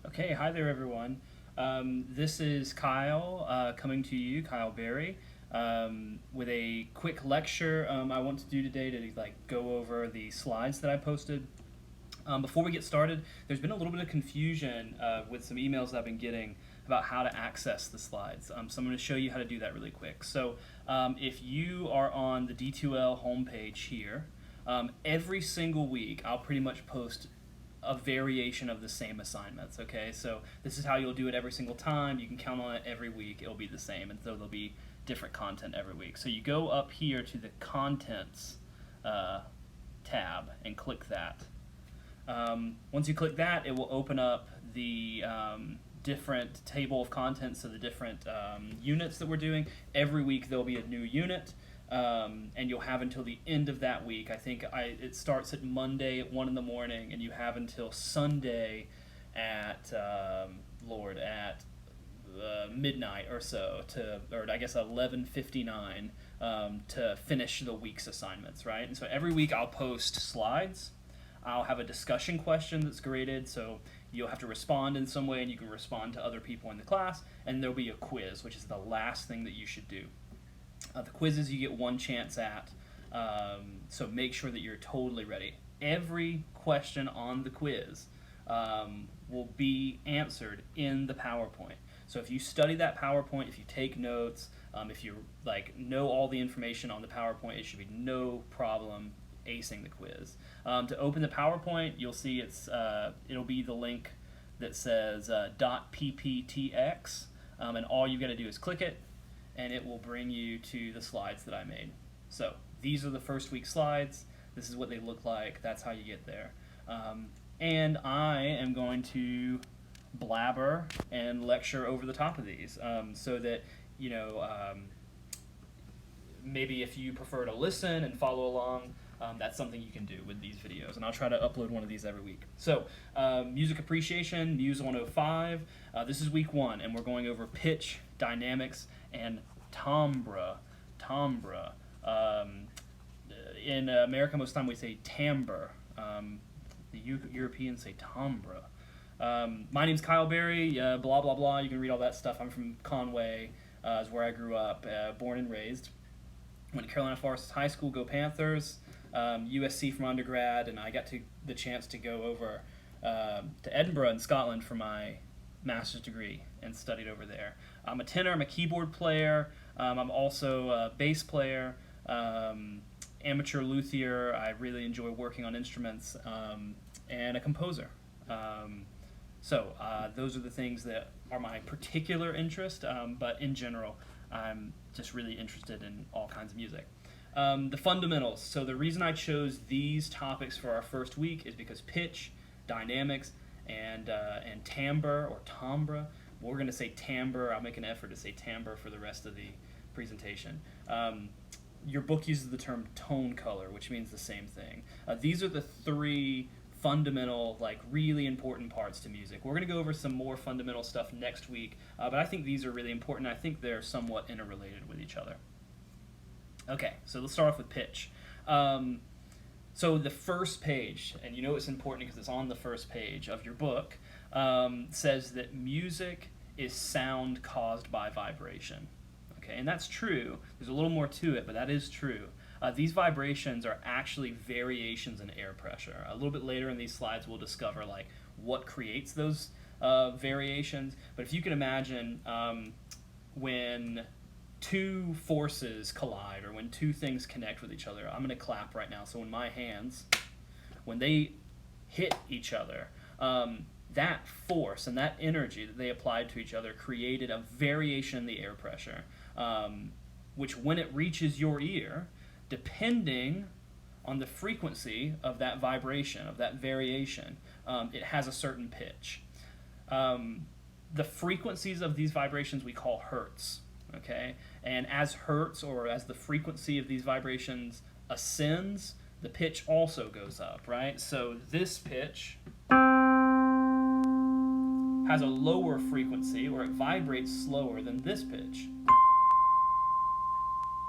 Okay, hi there, everyone. This is Kyle coming to you, Kyle Berry, with a quick lecture I want to do today to go over the slides that I posted. Before we get started, there's been a little bit of confusion with some emails I've been getting about how to access the slides. So I'm going to show you how to do that really quick. So if you are on the D2L homepage here, every single week I'll pretty much post a variation of the same assignments, okay? So this is how you'll do it every single time. You can count on it every week. It'll be the same, and so there'll be different content every week. So you go up here to the Contents tab and click that. Once you click that, it will open up the different table of contents, so the different units that we're doing. Every week there'll be a new unit. And you'll have until the end of that week. I think it starts at Monday at 1 in the morning, and you have until Sunday at midnight or so, or I guess 11:59 to finish the week's assignments, right? And so every week I'll post slides. I'll have a discussion question that's graded, so you'll have to respond in some way, and you can respond to other people in the class, and there'll be a quiz, which is the last thing that you should do. The quizzes you get one chance at, so make sure that you're totally ready. Every question on the quiz will be answered in the PowerPoint. So if you study that PowerPoint, if you take notes, if you know all the information on the PowerPoint, it should be no problem acing the quiz. To open the PowerPoint, you'll see it'll be the link that says .pptx, and all you got to do is click it, and it will bring you to the slides that I made. So these are the first week slides. This is what they look like. That's how you get there. And I am going to blabber and lecture over the top of these, so that, maybe if you prefer to listen and follow along, that's something you can do with these videos, and I'll try to upload one of these every week. So, music appreciation, Muse 105. This is week 1, and we're going over pitch, dynamics, and timbre. In America, most of the time we say timbre. The Europeans say timbre. My name's Kyle Berry, blah, blah, blah. You can read all that stuff. I'm from Conway, is where I grew up, born and raised. Went to Carolina Forest High School, go Panthers. USC from undergrad, and I got the chance to go over to Edinburgh in Scotland for my master's degree and studied over there. I'm a tenor, I'm a keyboard player, I'm also a bass player, amateur luthier. I really enjoy working on instruments, and a composer. So those are the things that are my particular interest, but in general, I'm just really interested in all kinds of music. The fundamentals. So the reason I chose these topics for our first week is because pitch, dynamics, and timbre or timbre. We're going to say timbre. I'll make an effort to say timbre for the rest of the presentation. Your book uses the term tone color, which means the same thing. These are the 3 fundamental, really important parts to music. We're going to go over some more fundamental stuff next week, but I think these are really important. I think they're somewhat interrelated with each other. Okay, so let's start off with pitch. So the first page, and you know it's important because it's on the first page of your book, says that music is sound caused by vibration. Okay, and that's true. There's a little more to it, but that is true. These vibrations are actually variations in air pressure. A little bit later in these slides, we'll discover what creates those variations. But if you can imagine when 2 forces collide, or when 2 things connect with each other. I'm going to clap right now. So when my hands, when they hit each other, that force and that energy that they applied to each other created a variation in the air pressure, which when it reaches your ear, depending on the frequency of that vibration, of that variation, it has a certain pitch. The frequencies of these vibrations we call hertz. Okay, and as hertz, or as the frequency of these vibrations ascends, the pitch also goes up, right? So this pitch has a lower frequency, or it vibrates slower than this pitch,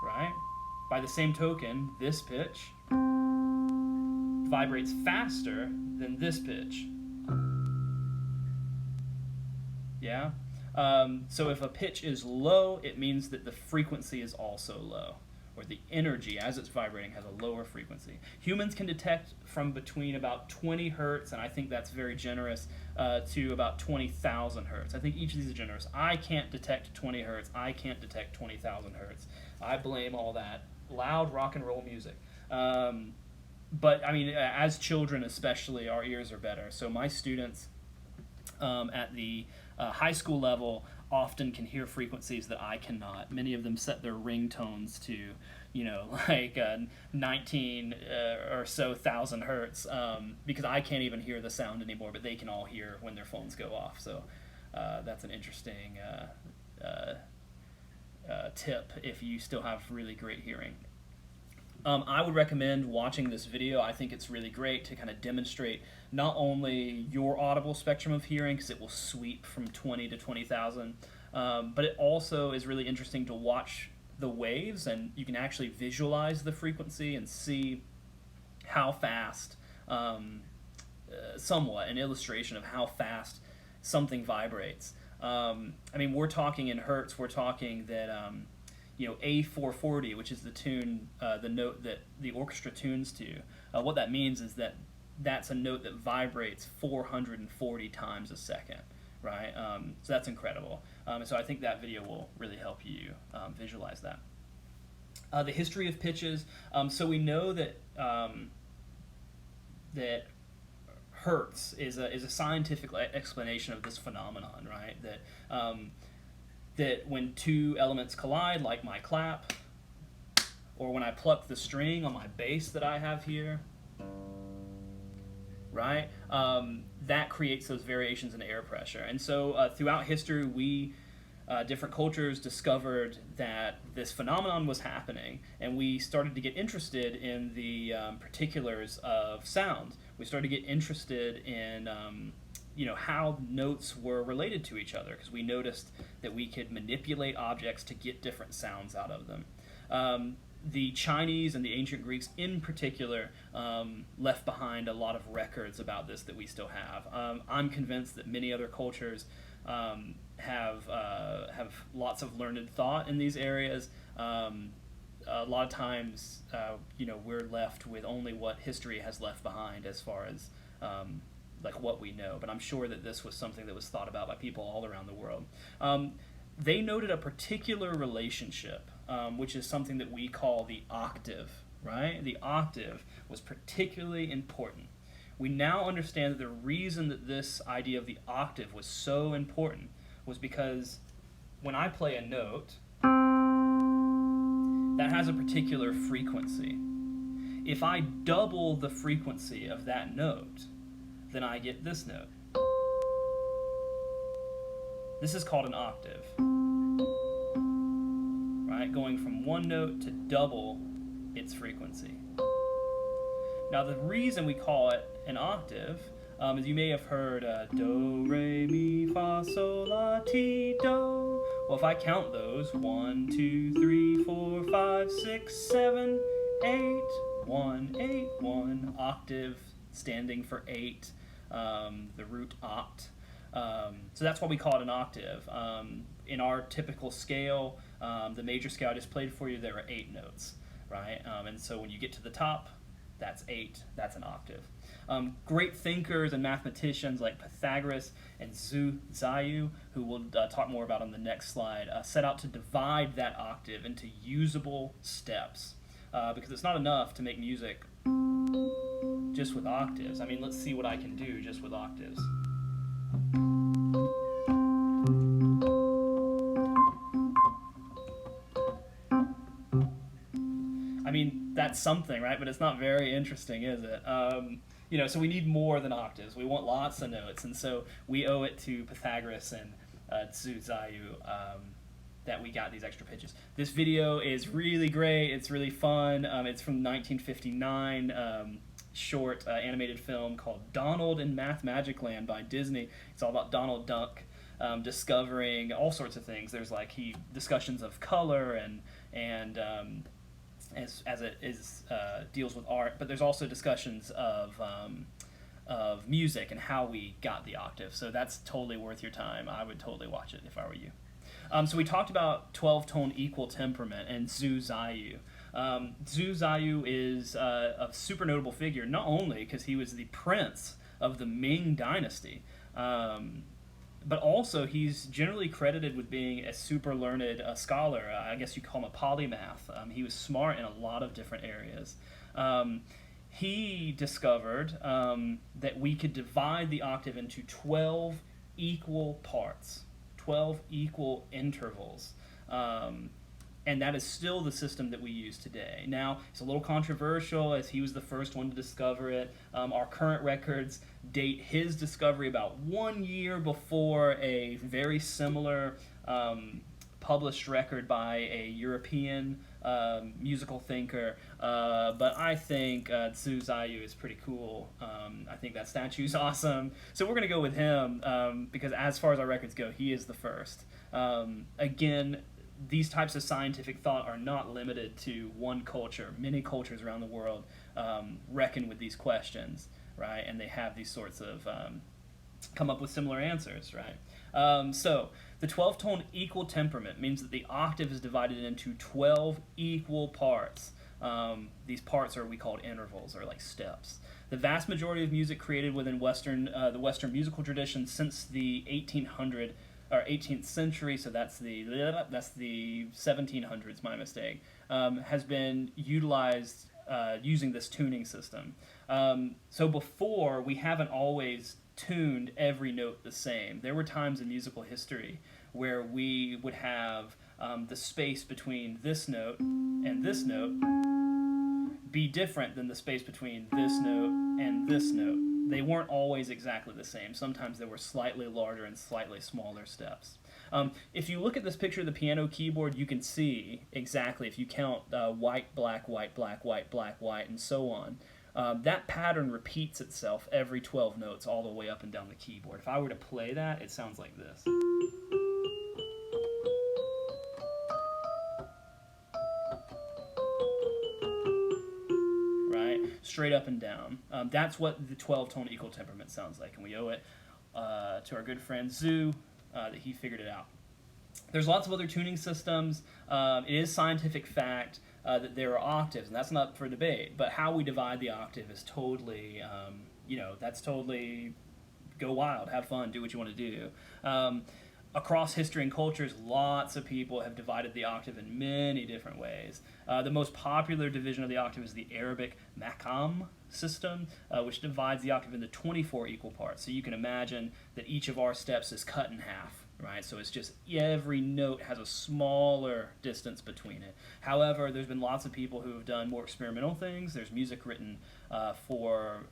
right? By the same token, this pitch vibrates faster than this pitch. Yeah. So if a pitch is low, it means that the frequency is also low, or the energy as it's vibrating has a lower frequency. Humans can detect from between about 20 hertz, and I think that's very generous, to about 20,000 hertz. I think each of these is generous. I can't detect 20 hertz. I can't detect 20,000 hertz. I blame all that loud rock and roll music. But I mean, as children especially, our ears are better. So my students at the high school level often can hear frequencies that I cannot. Many of them set their ringtones to, like 19 or so thousand hertz, because I can't even hear the sound anymore, but they can all hear when their phones go off. So that's an interesting tip if you still have really great hearing. I would recommend watching this video. I think it's really great to kind of demonstrate not only your audible spectrum of hearing, because it will sweep from 20 to 20,000, but it also is really interesting to watch the waves, and you can actually visualize the frequency and see how fast, somewhat an illustration of how fast something vibrates. I mean, we're talking in hertz. We're talking that A440, which is the tune, the note that the orchestra tunes to. What that means is that that's a note that vibrates 440 times a second, right? So that's incredible. So I think that video will really help you visualize that. The history of pitches. So we know that that hertz is a scientific explanation of this phenomenon, right? That when two elements collide, like my clap, or when I pluck the string on my bass that I have here, right? That creates those variations in air pressure. And so throughout history, different cultures discovered that this phenomenon was happening, and we started to get interested in the particulars of sound. We started to get interested in how notes were related to each other, because we noticed that we could manipulate objects to get different sounds out of them. The Chinese and the ancient Greeks in particular left behind a lot of records about this that we still have. I'm convinced that many other cultures have lots of learned thought in these areas. A lot of times, we're left with only what history has left behind as far as like what we know, but I'm sure that this was something that was thought about by people all around the world. They noted a particular relationship, which is something that we call the octave, right? The octave was particularly important. We now understand that the reason that this idea of the octave was so important was because when I play a note, that has a particular frequency. If I double the frequency of that note, then I get this note. This is called an octave, right? Going from one note to double its frequency. Now, the reason we call it an octave is you may have heard do, re, mi, fa, sol, la, ti, do. Well, if I count those, 1, 2, 3, 4, 5, 6, 7, 8, 1, 8, 1, octave standing for 8, the root oct. So that's why we call it an octave. In our typical scale, the major scale I just played for you, there are 8 notes, right? And so when you get to the top, that's 8, that's an octave. Great thinkers and mathematicians like Pythagoras and Zhu Ziyu, who we'll talk more about on the next slide, set out to divide that octave into usable steps, because it's not enough to make music just with octaves. I mean, let's see what I can do just with octaves. I mean, that's something, right? But it's not very interesting, is it? So we need more than octaves. We want lots of notes, and so we owe it to Pythagoras and Zhu Ziyu that we got these extra pitches. This video is really great. It's really fun. It's from 1959. Short animated film called Donald in Math Magic Land by Disney. It's all about Donald Duck discovering all sorts of things. There's discussions of color and as it is deals with art, but there's also discussions of of music and how we got the octave. So that's totally worth your time. I would totally watch it if I were you. So we talked about 12-tone equal temperament and Zhu Ziyu. Zhu Ziyu is a super notable figure, not only because he was the prince of the Ming Dynasty, but also he's generally credited with being a super learned scholar. I guess you call him a polymath. He was smart in a lot of different areas. He discovered that we could divide the octave into 12 equal parts, 12 equal intervals. And that is still the system that we use today. Now, it's a little controversial as he was the first one to discover it. Our current records date his discovery about 1 year before a very similar published record by a European musical thinker. But I think Zhu Ziyu is pretty cool. I think that statue's awesome. So we're going to go with him because as far as our records go, he is the first. Again, these types of scientific thought are not limited to one culture. Many cultures around the world reckon with these questions, right? And they have these sorts of come up with similar answers, right? So the 12-tone equal temperament means that the octave is divided into 12 equal parts. These parts are we called intervals, or like steps. The vast majority of music created within the Western musical tradition since the 18th century, so that's the 1700s, my mistake, has been utilized using this tuning system. So before, we haven't always tuned every note the same. There were times in musical history where we would have the space between this note and this note be different than the space between this note and this note. They weren't always exactly the same. Sometimes there were slightly larger and slightly smaller steps. If you look at this picture of the piano keyboard, you can see exactly, if you count white, black, white, black, white, black, white, and so on, that pattern repeats itself every 12 notes all the way up and down the keyboard. If I were to play that, it sounds like this. Straight up and down. That's what the 12-tone equal temperament sounds like, and we owe it to our good friend Zhu that he figured it out. There's lots of other tuning systems. It is scientific fact that there are octaves, and that's not for debate, but how we divide the octave is totally, that's totally go wild, have fun, do what you want to do. Across history and cultures, lots of people have divided the octave in many different ways. The most popular division of the octave is the Arabic maqam system, which divides the octave into 24 equal parts. So you can imagine that each of our steps is cut in half, right? So it's just every note has a smaller distance between it. However, there's been lots of people who have done more experimental things. There's music written for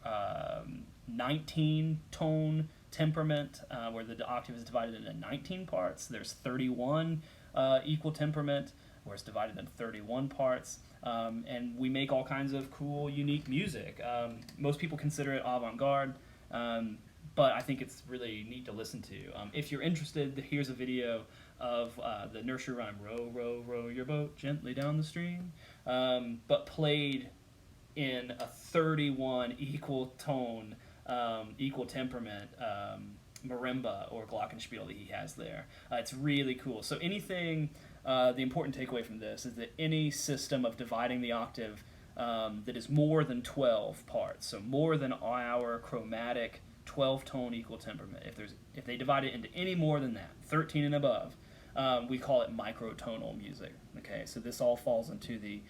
19-tone temperament, where the octave is divided into 19 parts. There's 31 equal temperament, where it's divided into 31 parts. And we make all kinds of cool, unique music. Most people consider it avant-garde, but I think it's really neat to listen to. If you're interested, here's a video of the nursery rhyme, row, row, row your boat gently down the stream, but played in a 31 equal tone, equal temperament marimba or glockenspiel that he has there. It's really cool. So anything, the important takeaway from this is that any system of dividing the octave that is more than 12 parts, so more than our chromatic 12-tone equal temperament, if they divide it into any more than that, 13 and above, we call it microtonal music. Okay, so this all falls into the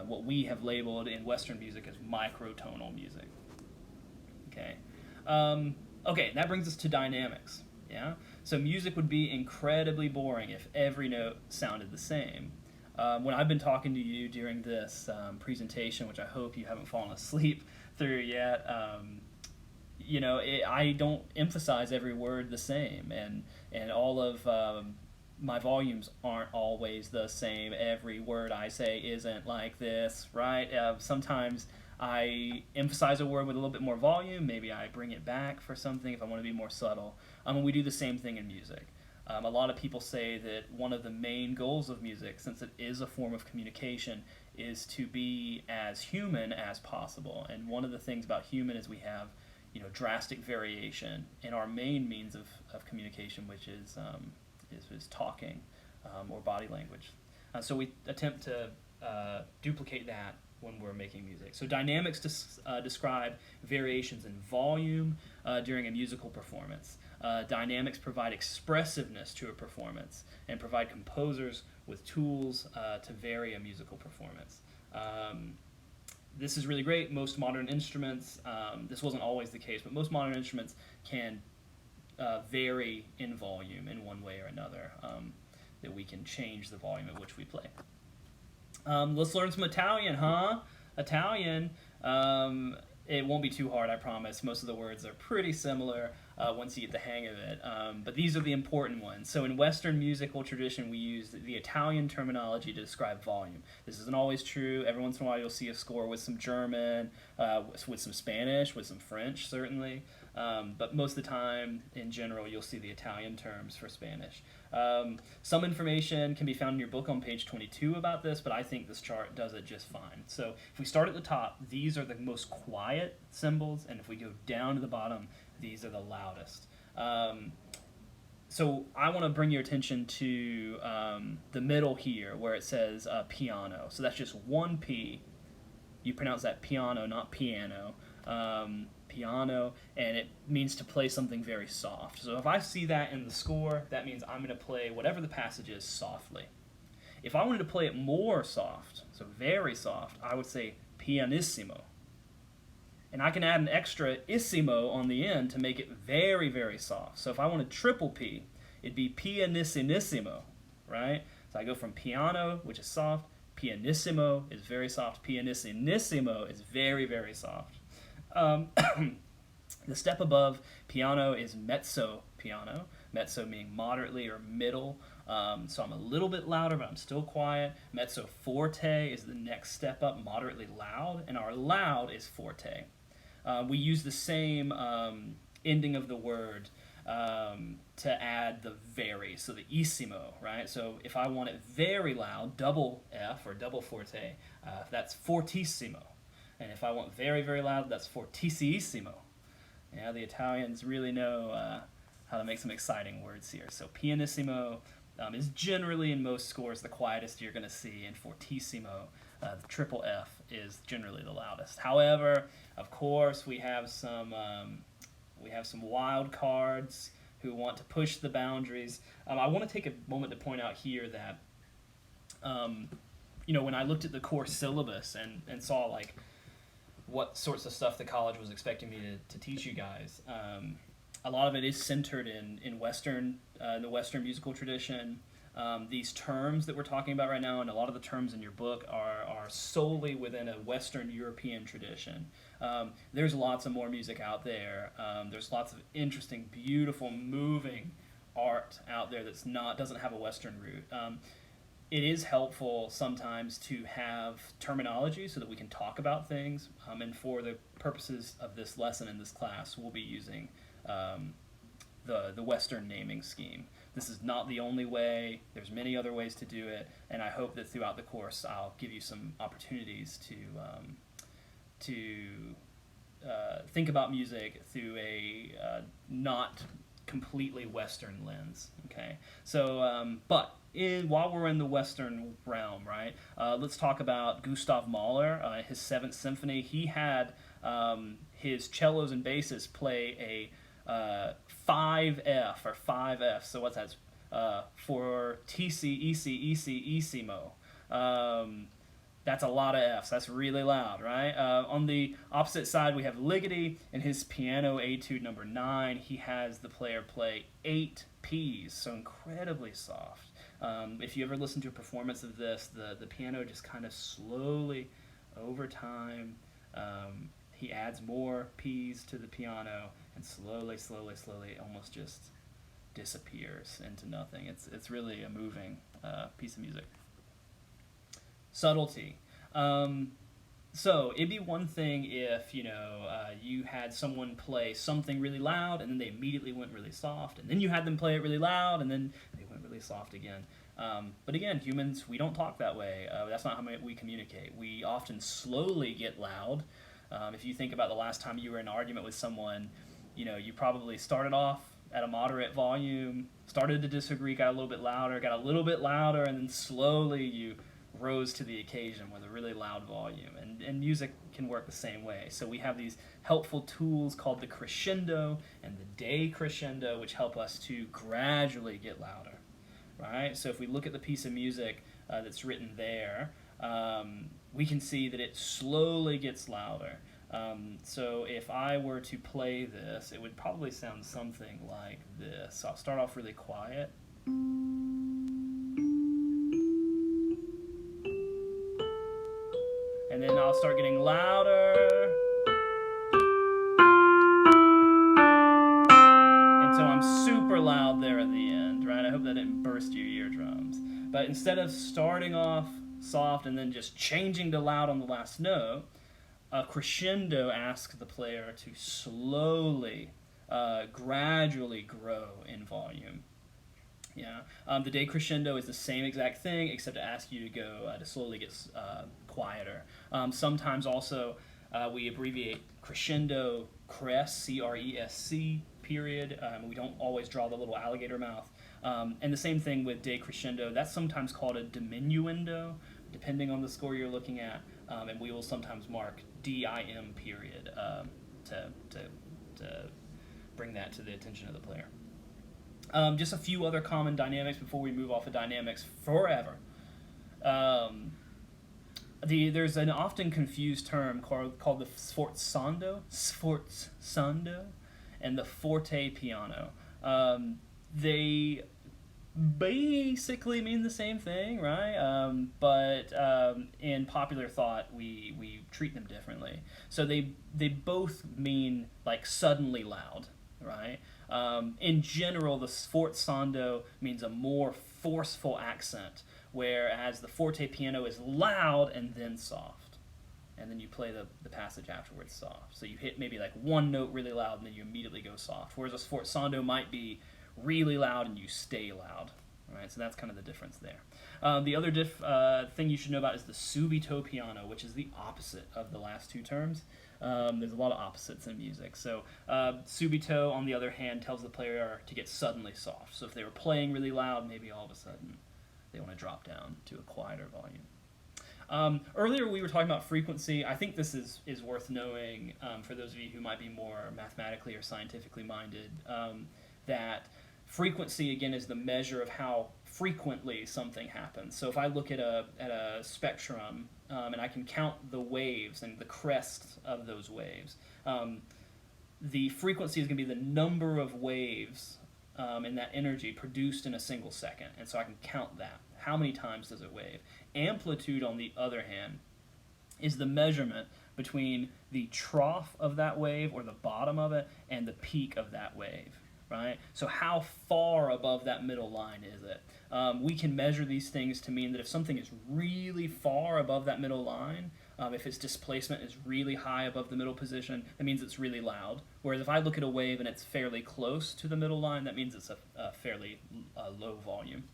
what we have labeled in Western music as microtonal music. Okay. Okay, that brings us to dynamics. Yeah. So music would be incredibly boring if every note sounded the same. When I've been talking to you during this presentation, which I hope you haven't fallen asleep through yet, I don't emphasize every word the same, and all of my volumes aren't always the same. Every word I say isn't like this, right? Sometimes I emphasize a word with a little bit more volume. Maybe I bring it back for something if I want to be more subtle. And we do the same thing in music. A lot of people say that one of the main goals of music, since it is a form of communication, is to be as human as possible. And one of the things about human is we have drastic variation in our main means of communication, which is talking or body language. So we attempt to duplicate that when we're making music. So dynamics describe variations in volume during a musical performance. Dynamics provide expressiveness to a performance and provide composers with tools to vary a musical performance. This is really great. Most modern instruments, this wasn't always the case, but most modern instruments can vary in volume in one way or another, that we can change the volume at which we play. Let's learn some Italian, huh? Italian, it won't be too hard, I promise. Most of the words are pretty similar once you get the hang of it. But these are the important ones. So in Western musical tradition, we use the Italian terminology to describe volume. This isn't always true. Every once in a while, you'll see a score with some German, with some Spanish, with some French, certainly. But most of the time, in general, you'll see the Italian terms for Spanish. Some information can be found in your book on page 22 about this, but I think this chart does it just fine. So if we start at the top, these are the most quiet symbols, and if we go down to the bottom, these are the loudest. So I want to bring your attention to the middle here, where it says piano. So that's just one P. You pronounce that piano, not piano. Piano, and it means to play something very soft. So if I see that in the score, that means I'm going to play whatever the passage is softly. If I wanted to play it more soft, so very soft, I would say pianissimo. And I can add an extra issimo on the end to make it very, very soft. So if I wanted triple P, it'd be pianissimissimo, right? So I go from piano, which is soft, pianissimo is very soft, pianissimissimo is very, very soft. The step above piano is mezzo piano, mezzo meaning moderately or middle, so I'm a little bit louder, but I'm still quiet. Mezzo forte is the next step up, moderately loud, and our loud is forte. We use the same ending of the word to add the very, so the issimo, right? So if I want it very loud, double F or double forte, that's fortissimo. And if I want very, very loud, that's fortissimo. Yeah, the Italians really know how to make some exciting words here. So pianissimo is generally in most scores the quietest you're going to see, and fortissimo, the triple F, is generally the loudest. However, of course, we have some wild cards who want to push the boundaries. I want to take a moment to point out here that when I looked at the course syllabus and saw like what sorts of stuff the college was expecting me to teach you guys. A lot of it is centered in the Western musical tradition. These terms that we're talking about right now, and a lot of the terms in your book are solely within a Western European tradition. There's lots of more music out there. There's lots of interesting, beautiful, moving art out there doesn't have a Western root. It is helpful sometimes to have terminology so that we can talk about things, and for the purposes of this lesson in this class, we'll be using the Western naming scheme. This is not the only way. There's many other ways to do it, and I hope that throughout the course I'll give you some opportunities to think about music through a not completely Western lens. Okay, so while we're in the Western realm, right, let's talk about Gustav Mahler, his Seventh Symphony. He had his cellos and basses play a 5F or 5F. So what's that? Fortissimo. That's a lot of Fs. That's really loud, right? On the opposite side, we have Ligeti. In his piano etude number 9, he has the player play 8 Ps, so incredibly soft. If you ever listen to a performance of this, the piano just kind of slowly, over time, he adds more Ps to the piano, and slowly, almost just disappears into nothing. It's really a moving piece of music. Subtlety. So it'd be one thing if you had someone play something really loud and then they immediately went really soft, and then you had them play it really loud and then they went really soft again. But again, humans, we don't talk that way. That's not how we communicate. We often slowly get loud If you think about the last time you were in an argument with someone, you probably started off at a moderate volume, started to disagree, got a little bit louder, and then slowly you rose to the occasion with a really loud volume. And music can work the same way. So we have these helpful tools called the crescendo and the decrescendo, which help us to gradually get louder, right? So if we look at the piece of music that's written there, we can see that it slowly gets louder. So if I were to play this, it would probably sound something like this. So I'll start off really quiet. And then I'll start getting louder. And so I'm super loud there at the end, right? I hope that didn't burst your eardrums. But instead of starting off soft and then just changing to loud on the last note, a crescendo asks the player to slowly, gradually grow in volume. Yeah, the decrescendo is the same exact thing, except it asks you to go to slowly get quieter. Sometimes also we abbreviate crescendo crest, C-R-E-S-C, period. We don't always draw the little alligator mouth. And the same thing with decrescendo. That's sometimes called a diminuendo, depending on the score you're looking at. And we will sometimes mark D-I-M, period, to bring that to the attention of the player. Just a few other common dynamics before we move off of dynamics forever. There's an often confused term called the sforzando, and the forte piano. They basically mean the same thing, right? But in popular thought, we treat them differently. So they both mean like suddenly loud, right? In general, the sforzando means a more forceful accent, whereas the forte piano is loud and then soft. And then you play the passage afterwards soft. So you hit maybe like one note really loud and then you immediately go soft. Whereas a sforzando might be really loud and you stay loud. Right? So that's kind of the difference there. The other thing you should know about is the subito piano, which is the opposite of the last two terms. There's a lot of opposites in music. So subito, on the other hand, tells the player to get suddenly soft. So if they were playing really loud, maybe all of a sudden they want to drop down to a quieter volume. Earlier we were talking about frequency. I think this is worth knowing for those of you who might be more mathematically or scientifically minded, that frequency, again, is the measure of how frequently something happens. So if I look at a spectrum and I can count the waves and the crests of those waves, the frequency is going to be the number of waves in that energy produced in a single second. And so I can count that. How many times does it wave? Amplitude, on the other hand, is the measurement between the trough of that wave, or the bottom of it, and the peak of that wave. Right? So how far above that middle line is it? We can measure these things to mean that if something is really far above that middle line, if its displacement is really high above the middle position, that means it's really loud. Whereas if I look at a wave and it's fairly close to the middle line, that means it's a fairly low volume.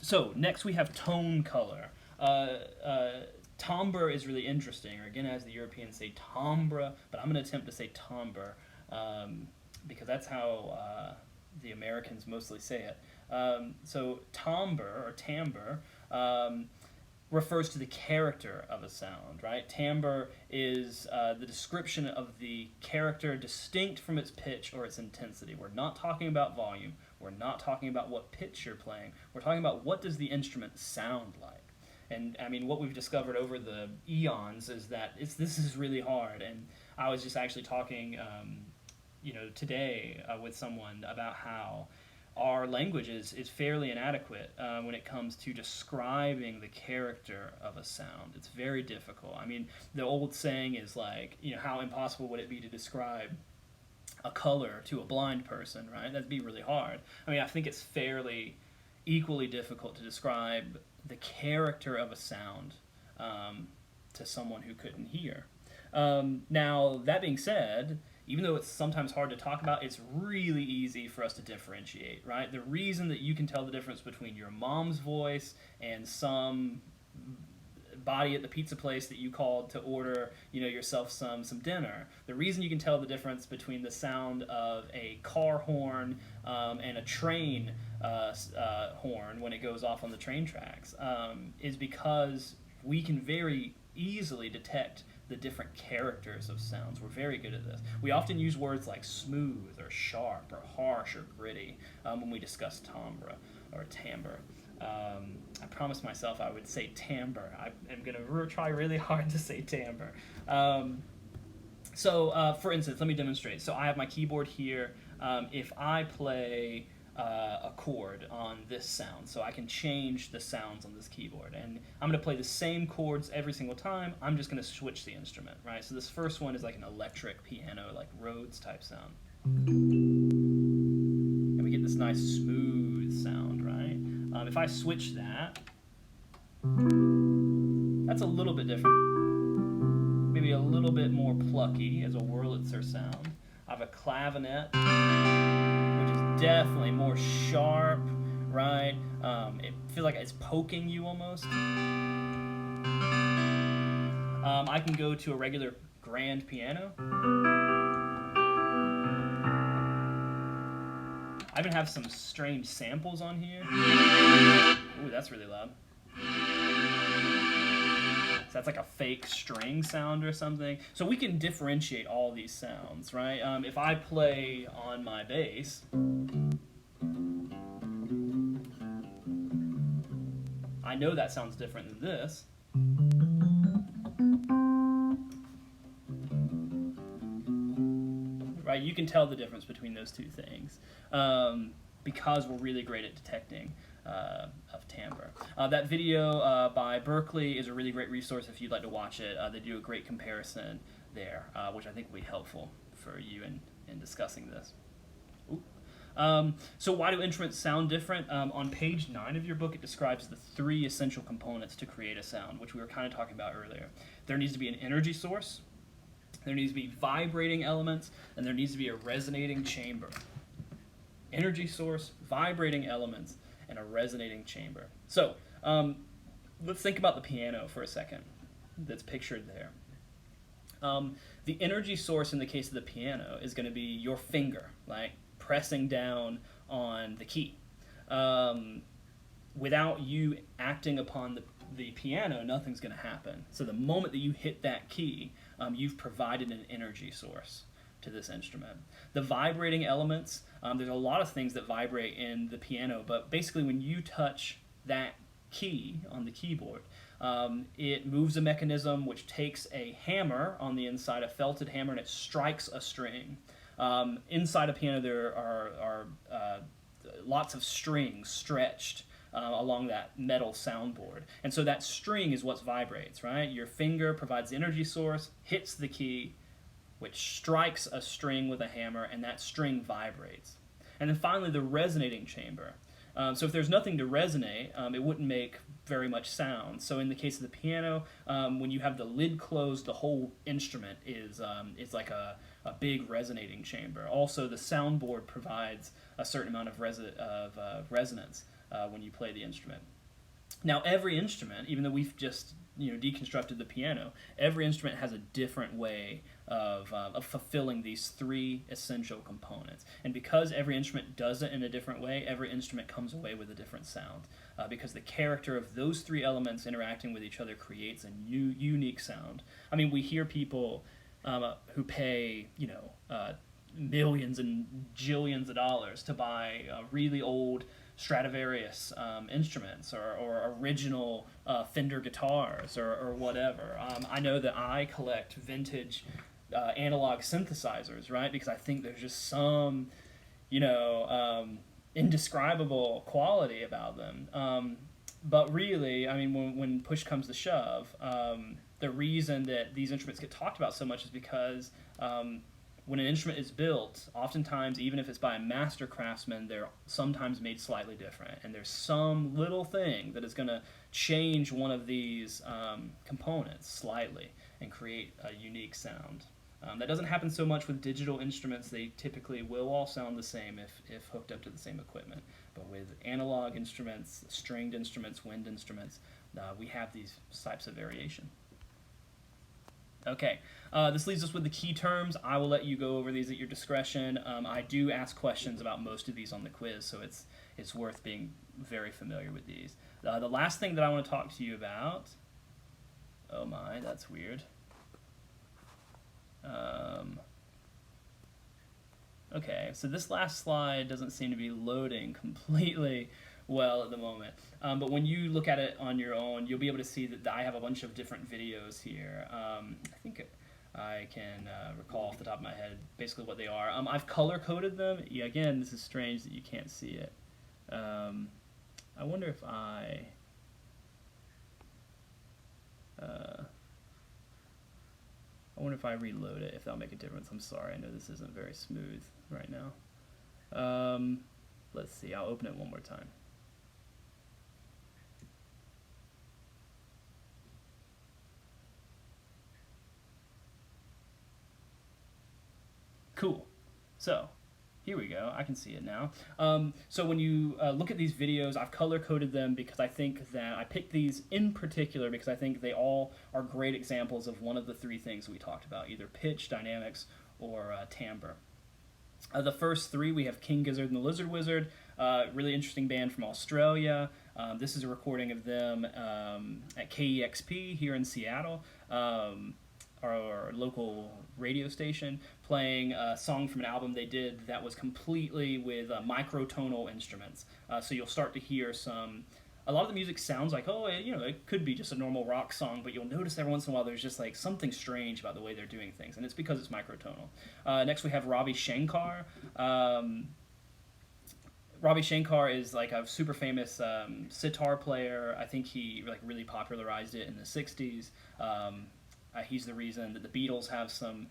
So next we have tone color. Timbre is really interesting, or again, as the Europeans say, timbre, but I'm going to attempt to say timbre because that's how the Americans mostly say it. So timbre, or timbre, refers to the character of a sound, right? Timbre is the description of the character distinct from its pitch or its intensity. We're not talking about volume. We're not talking about what pitch you're playing. We're talking about what does the instrument sound like. And I mean, what we've discovered over the eons is that this is really hard. And I was just actually talking, today with someone about how our language is fairly inadequate when it comes to describing the character of a sound. It's very difficult. I mean, the old saying is like, how impossible would it be to describe a color to a blind person, right? That'd be really hard. I mean, I think it's fairly equally difficult to describe the character of a sound to someone who couldn't hear. Now, that being said, even though it's sometimes hard to talk about, it's really easy for us to differentiate, right? The reason that you can tell the difference between your mom's voice and some body at the pizza place that you called to order, yourself some dinner. The reason you can tell the difference between the sound of a car horn and a train horn when it goes off on the train tracks is because we can very easily detect the different characters of sounds. We're very good at this. We often use words like smooth or sharp or harsh or gritty when we discuss timbre or timbre. I promised myself I would say timbre. I'm going to try really hard to say timbre. So, for instance, let me demonstrate. So I have my keyboard here. If I play a chord on this sound, so I can change the sounds on this keyboard, and I'm going to play the same chords every single time. I'm just going to switch the instrument, right? So this first one is like an electric piano, like Rhodes type sound, and we get this nice smooth sound, right? If I switch that, that's a little bit different, maybe a little bit more plucky as a Wurlitzer sound. I have a clavinet, which is definitely more sharp, right? It feels like it's poking you almost. I can go to a regular grand piano. I even have some strange samples on here. Ooh, that's really loud. So that's like a fake string sound or something. So we can differentiate all these sounds, right? If I play on my bass, I know that sounds different than this. Right? You can tell the difference between those two things because we're really great at detecting of timbre. That video by Berkeley is a really great resource if you'd like to watch it. They do a great comparison there, which I think will be helpful for you in discussing this. So why do instruments sound different? On page 9 of your book, it describes the 3 essential components to create a sound, which we were kind of talking about earlier. There needs to be an energy source, there needs to be vibrating elements, and there needs to be a resonating chamber. Energy source, vibrating elements, and a resonating chamber. So let's think about the piano for a second that's pictured there. The energy source in the case of the piano is going to be your finger, like pressing down on the key. Without you acting upon the piano, nothing's going to happen. So the moment that you hit that key, you've provided an energy source to this instrument. The vibrating elements, there's a lot of things that vibrate in the piano, but basically when you touch that key on the keyboard, it moves a mechanism which takes a hammer on the inside, a felted hammer, and it strikes a string. Inside a piano there are lots of strings stretched along that metal soundboard. And so that string is what vibrates, right? Your finger provides the energy source, hits the key, which strikes a string with a hammer, and that string vibrates. And then finally, the resonating chamber. So if there's nothing to resonate, it wouldn't make very much sound. So in the case of the piano, when you have the lid closed, the whole instrument is like a big resonating chamber. Also, the soundboard provides a certain amount of resonance when you play the instrument. Now, every instrument, even though we've just deconstructed the piano, every instrument has a different way of fulfilling these 3 essential components. And because every instrument does it in a different way, every instrument comes away with a different sound. Because the character of those 3 elements interacting with each other creates a unique sound. I mean, we hear people who pay, millions and jillions of dollars to buy really old Stradivarius instruments or original Fender guitars or whatever. I know that I collect vintage analog synthesizers, right? Because I think there's just some, indescribable quality about them. But really, I mean, when push comes to shove, the reason that these instruments get talked about so much is because when an instrument is built, oftentimes, even if it's by a master craftsman, they're sometimes made slightly different. And there's some little thing that is going to change one of these components slightly and create a unique sound. That doesn't happen so much with digital instruments. They typically will all sound the same if hooked up to the same equipment. But with analog instruments, stringed instruments, wind instruments, we have these types of variation. Okay, this leaves us with the key terms. I will let you go over these at your discretion. I do ask questions about most of these on the quiz, so it's worth being very familiar with these. The last thing that I want to talk to you about, oh my, that's weird. Okay, so this last slide doesn't seem to be loading completely well at the moment. But when you look at it on your own, you'll be able to see that I have a bunch of different videos here. I think I can recall off the top of my head basically what they are. I've color-coded them. Yeah, again, this is strange that you can't see it. I wonder if I reload it, if that'll make a difference. I'm sorry, I know this isn't very smooth right now. Let's see, I'll open it one more time. Cool. So, here we go. I can see it now. So when you look at these videos, I've color-coded them because I think that I picked these in particular because I think they all are great examples of one of the three things we talked about, either pitch, dynamics, or timbre. The first three, we have King Gizzard and the Lizard Wizard, really interesting band from Australia. This is a recording of them at KEXP here in Seattle. Our local radio station, playing a song from an album they did that was completely with microtonal instruments. So you'll start to hear a lot of the music sounds like, oh, it could be just a normal rock song, but you'll notice every once in a while there's just like something strange about the way they're doing things, and it's because it's microtonal. Next we have Ravi Shankar. Ravi Shankar is like a super famous sitar player. I think he really popularized it in the 60s. He's the reason that the Beatles have some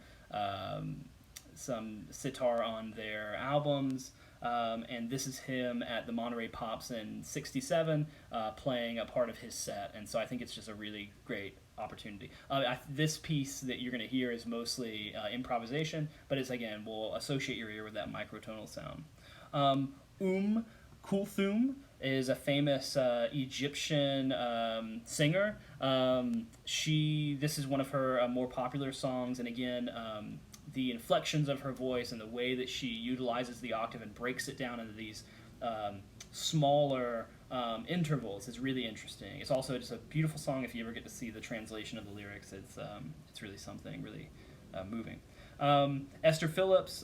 sitar on their albums, and this is him at the Monterey Pops in '67 playing a part of his set, and so I think it's just a really great opportunity. This piece that you're going to hear is mostly improvisation, but it's, again, will associate your ear with that microtonal sound. Kulthum is a famous Egyptian singer. This is one of her more popular songs, and again, the inflections of her voice and the way that she utilizes the octave and breaks it down into these smaller intervals is really interesting. It's also just a beautiful song. If you ever get to see the translation of the lyrics, it's really something really moving. Esther Phillips,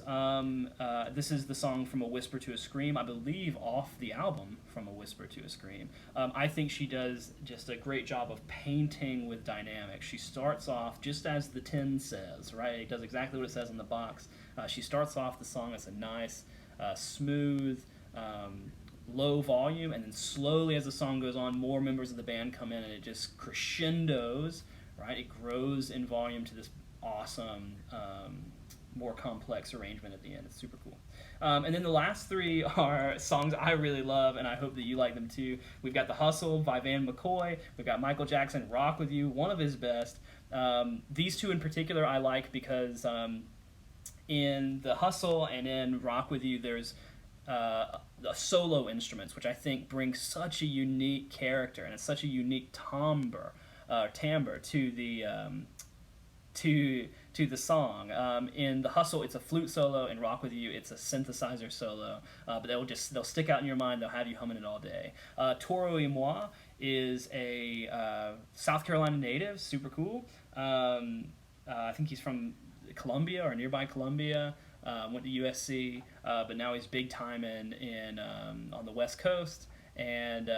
this is the song From a Whisper to a Scream, I believe off the album From a Whisper to a Scream. I think she does just a great job of painting with dynamics. She starts off just as the tin says, right? It does exactly what it says on the box. She starts off the song as a nice, smooth, low volume, and then slowly as the song goes on, more members of the band come in and it just crescendos, right? It grows in volume to this awesome, more complex arrangement at the end. It's super cool. And then the last three are songs I really love, and I hope that you like them too. We've got The Hustle by Van McCoy. We've got Michael Jackson, Rock With You, one of his best. These two in particular I like because in The Hustle and in Rock With You, there's the solo instruments, which I think bring such a unique character and it's such a unique timbre to the song. In The Hustle, it's a flute solo. In Rock With You, it's a synthesizer solo. But they'll stick out in your mind. They'll have you humming it all day. Toro y Moi is a South Carolina native, super cool. I think he's from Columbia or nearby Columbia. Went to USC, but now he's big time on the West Coast. And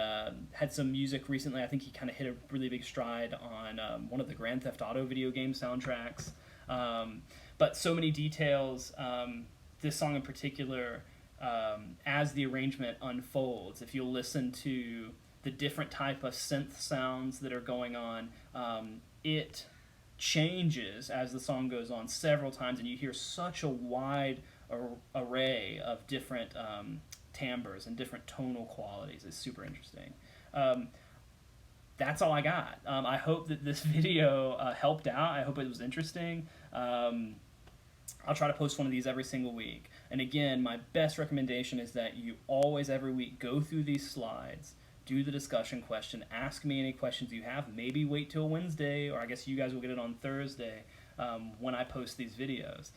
had some music recently. I think he kind of hit a really big stride on one of the Grand Theft Auto video game soundtracks. But so many details. This song in particular, as the arrangement unfolds, if you'll listen to the different type of synth sounds that are going on, it changes as the song goes on several times, and you hear such a wide array of different timbres and different tonal qualities. It's super interesting. That's all I got. I hope that this video helped out. I hope it was interesting. I'll try to post one of these every single week. And again, my best recommendation is that you always, every week, go through these slides, do the discussion question, ask me any questions you have. Maybe wait till Wednesday, or I guess you guys will get it on Thursday when I post these videos.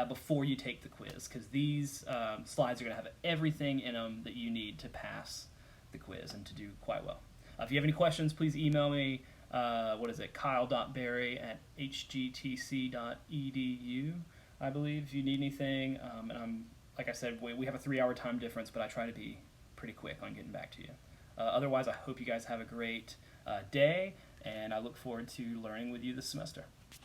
Before you take the quiz, because these slides are going to have everything in them that you need to pass the quiz and to do quite well. If you have any questions, please email me. kyle.berry@hgtc.edu, I believe, if you need anything. And like I said, we have a 3-hour time difference, but I try to be pretty quick on getting back to you. Otherwise, I hope you guys have a great day, and I look forward to learning with you this semester.